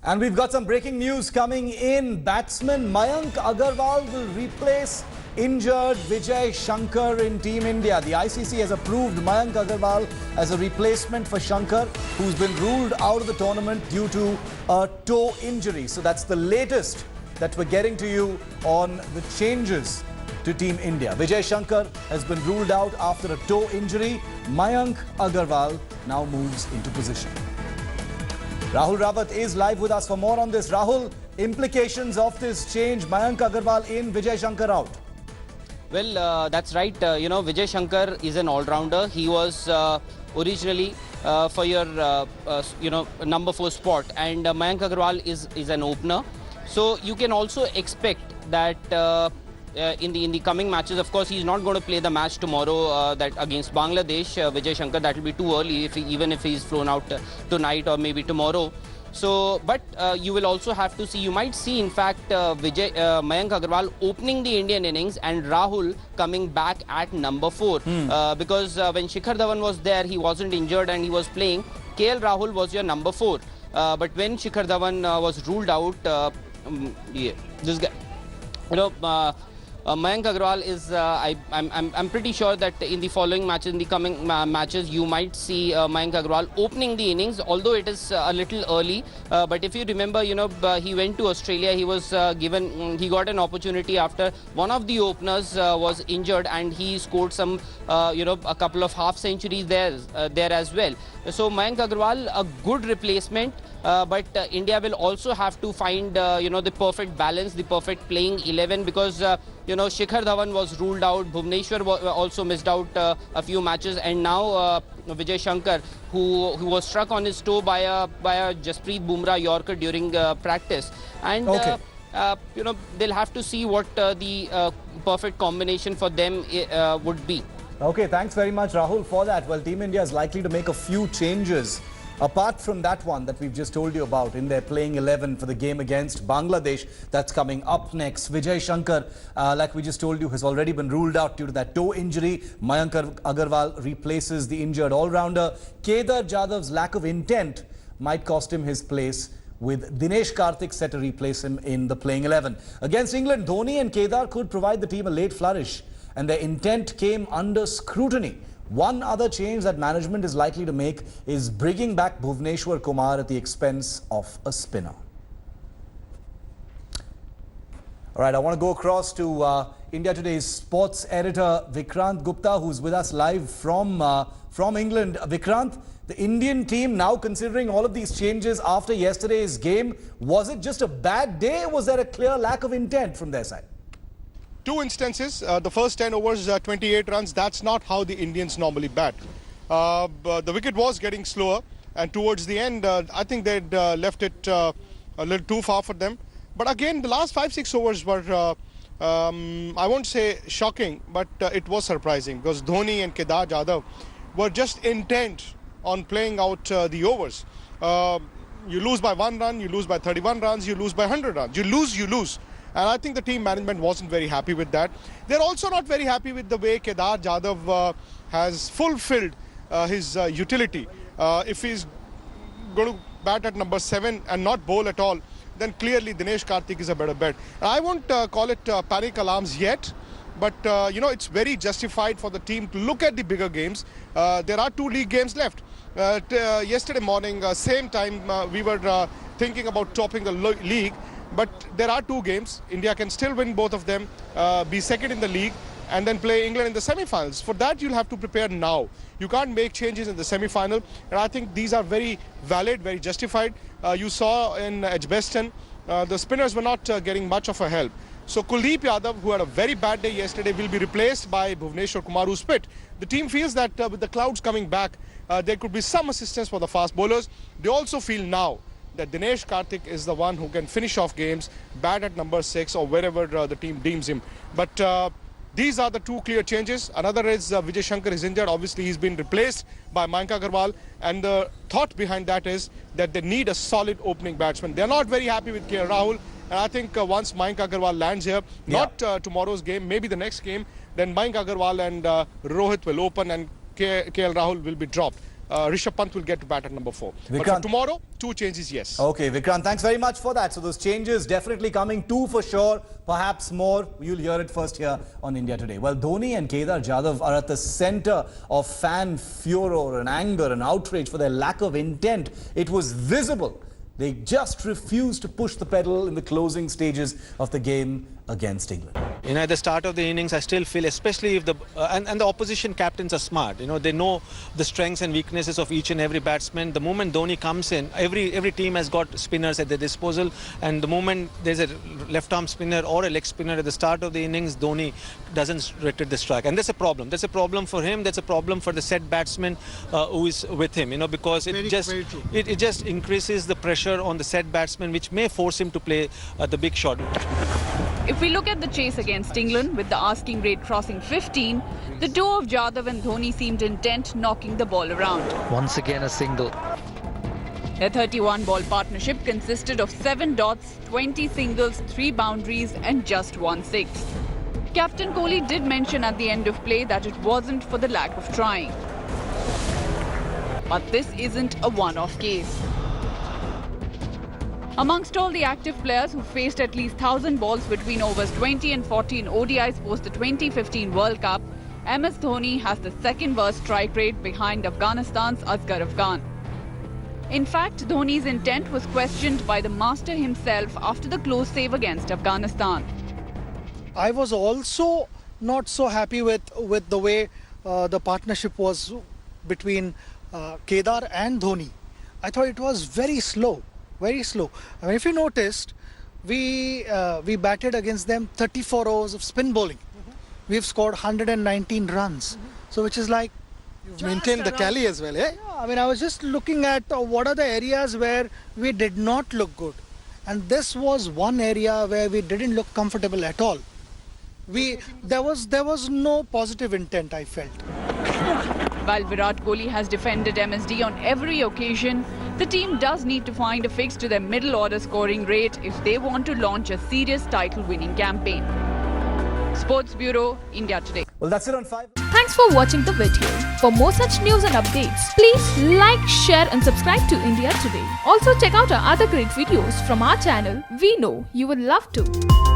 And we've got some breaking news coming in. Batsman Mayank Agarwal will replace injured Vijay Shankar in Team India. The ICC has approved Mayank Agarwal as a replacement for Shankar, who's been ruled out of the tournament due to a toe injury. So that's the latest that we're getting to you on the changes to Team India. Vijay Shankar has been ruled out after a toe injury. Mayank Agarwal now moves into position. Rahul Rawat is live with us for more on this. Rahul, implications of this change, Mayank Agarwal in, Vijay Shankar out. Well, that's right. Vijay Shankar is an all-rounder. He was originally for your, number 4 spot, and Mayank Agarwal is an opener. So you can also expect that in the coming matches. Of course, he's not going to play the match tomorrow that against Bangladesh. Vijay Shankar, that will be too early even if he's flown out tonight or maybe tomorrow. So, but you will also have to see, you might see in fact Mayank Agarwal opening the Indian innings and Rahul coming back at number 4. Because when Shikhar Dhawan was there, he wasn't injured and he was playing. KL Rahul was your number 4. But when Shikhar Dhawan was ruled out, this guy, Mayank Agarwal is, I'm pretty sure that in the following matches, in the coming matches, you might see Mayank Agarwal opening the innings, although it is a little early. But if you remember, he went to Australia. He was he got an opportunity after one of the openers was injured, and he scored some, a couple of half centuries there as well. So Mayank Agarwal, a good replacement. But India will also have to find, the perfect balance, the perfect playing 11, because, Shikhar Dhawan was ruled out. Bhuvneshwar also missed out a few matches. And now Vijay Shankar, who was struck on his toe by a Jasprit Bumrah Yorker during practice. And, they'll have to see what the perfect combination for them would be. Okay, thanks very much, Rahul, for that. Well, Team India is likely to make a few changes apart from that one that we've just told you about in their playing 11 for the game against Bangladesh. That's coming up next. Vijay Shankar, like we just told you, has already been ruled out due to that toe injury. Mayank Agarwal replaces the injured all-rounder. Kedar Jadhav's lack of intent might cost him his place, with Dinesh Karthik set to replace him in the playing 11. Against England, Dhoni and Kedar could provide the team a late flourish, and their intent came under scrutiny. One other change that management is likely to make is bringing back Bhuvneshwar Kumar at the expense of a spinner. All right, I want to go across to India Today's sports editor Vikrant Gupta, who's with us live from England. Vikrant, the Indian team now considering all of these changes after yesterday's game, was it just a bad day, or was there a clear lack of intent from their side? Two instances, the first 10 overs, 28 runs, that's not how the Indians normally bat. The wicket was getting slower, and towards the end, I think they'd left it a little too far for them. But again, the last 5-6 overs were, I won't say shocking, but it was surprising, because Dhoni and Kedar Jadhav were just intent on playing out the overs. You lose by 1 run, you lose by 31 runs, you lose by 100 runs. You lose. And I think the team management wasn't very happy with that. They're also not very happy with the way Kedar Jadhav has fulfilled his utility. If he's going to bat at number 7 and not bowl at all, then clearly Dinesh Karthik is a better bet. I won't call it panic alarms yet, but it's very justified for the team to look at the bigger games. There are 2 league games left. Yesterday morning, same time, we were thinking about topping the league. But there are 2 games. India can still win both of them, be second in the league, and then play England in the semi-finals. For that, you'll have to prepare now. You can't make changes in the semi-final. And I think these are very valid, very justified. You saw in Edgbaston, the spinners were not getting much of a help. So Kuldeep Yadav, who had a very bad day yesterday, will be replaced by Bhuvneshwar Kumar, who's fit. The team feels that with the clouds coming back, there could be some assistance for the fast bowlers. They also feel now that Dinesh Karthik is the one who can finish off games, bat at number 6 or wherever the team deems him. But these are the 2 clear changes. Another is Vijay Shankar is injured. Obviously, he's been replaced by Mayank Agarwal. And the thought behind that is that they need a solid opening batsman. They're not very happy with KL Rahul. And I think once Mayank Agarwal lands here, not tomorrow's game, maybe the next game, then Mayank Agarwal and Rohit will open and KL Rahul will be dropped. Rishabh Pant will get to bat at number 4. But for Vikrant. tomorrow, 2 changes, yes. Okay, Vikrant, thanks very much for that. So those changes definitely coming, 2 for sure, perhaps more. You'll hear it first here on India Today. Well, Dhoni and Kedar Jadhav are at the center of fan furor and anger and outrage for their lack of intent. It was visible. They just refused to push the pedal in the closing stages of the game against England. At the start of the innings, I still feel, especially if the and the opposition captains are smart. They know the strengths and weaknesses of each and every batsman. The moment Dhoni comes in, every team has got spinners at their disposal, and the moment there's a left-arm spinner or a leg spinner at the start of the innings, Dhoni doesn't return the strike, and that's a problem. That's a problem for him. That's a problem for the set batsman who is with him. Because it just increases the pressure on the set batsman, which may force him to play the big shot. If we look at the chase against England, with the asking rate crossing 15, the duo of Jadhav and Dhoni seemed intent knocking the ball around. Once again a single. Their 31-ball partnership consisted of 7 dots, 20 singles, 3 boundaries and just 1 6. Captain Kohli did mention at the end of play that it wasn't for the lack of trying. But this isn't a one-off case. Amongst all the active players who faced at least 1,000 balls between overs 20 and 40 in ODIs post the 2015 World Cup, MS Dhoni has the second worst strike rate behind Afghanistan's Asghar Afghan. In fact, Dhoni's intent was questioned by the master himself after the close save against Afghanistan. I was also not so happy with the way the partnership was between Kedar and Dhoni. I thought it was very slow. Very slow. I mean, if you noticed, we batted against them 34 overs of spin bowling. We've scored 119 runs. So which is like... You've maintained the tally as well, eh? Yeah, I mean, I was just looking at what are the areas where we did not look good. And this was one area where we didn't look comfortable at all. There was no positive intent, I felt. While Virat Kohli has defended MSD on every occasion, the team does need to find a fix to their middle order scoring rate if they want to launch a serious title-winning campaign. Sports Bureau, India Today. Well, that's it on 5. Thanks for watching the video. For more such news and updates, please like, share and subscribe to India Today. Also check out our other great videos from our channel. We know you will love to.